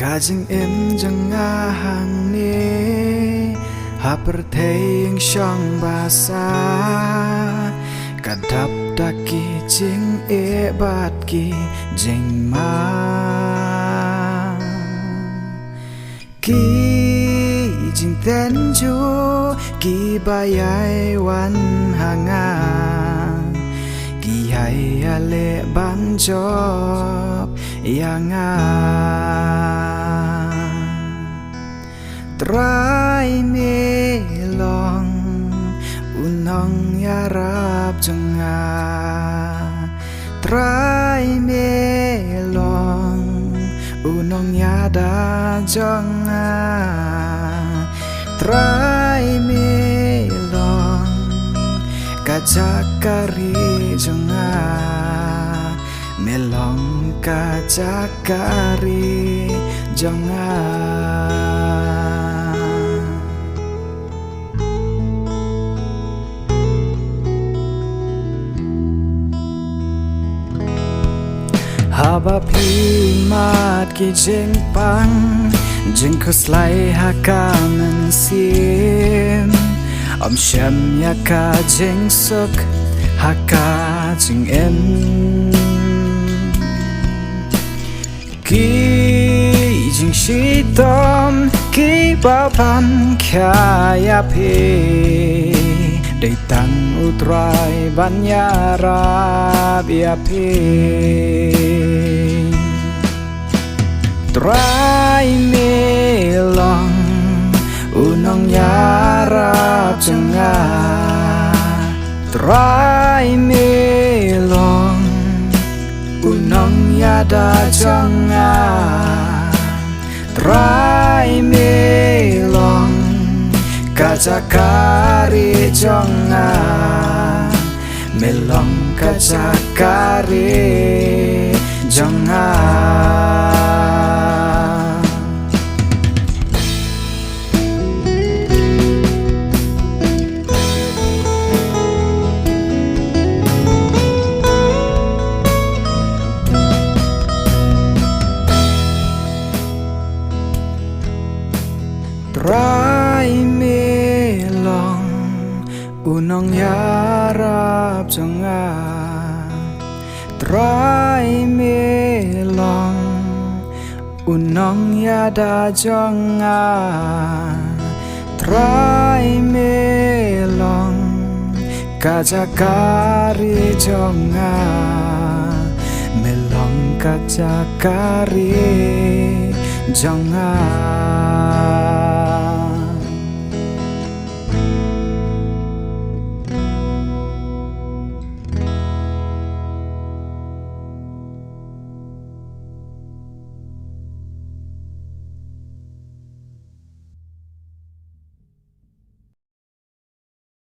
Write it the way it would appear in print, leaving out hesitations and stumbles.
Kajing em janga hang ni Haper thaying shong basa Kadap daki jing e bat ki jing ma Ki jing ten ju Ki bayai wan hanga Ki hai ale ban job yanga Try me long unong yarap jonga Try me long unong yada jonga Try me long kajakari jonga Melong kajakari jonga Haba pimat ki jeng pang Jeng kuslai haka mensim Om shem yaka jeng suk haka jeng em Ki jeng shitom ki bapan kaya pi Day tan utrai banyara biapi Try me long unong yarap jenga Try me long unong yada jenga Try me long kajakari jonga Melong kajakari jonga Try me long unong yarap jonga Try me long unong yada jonga Try me long kajakari jonga Melong kajakari jonga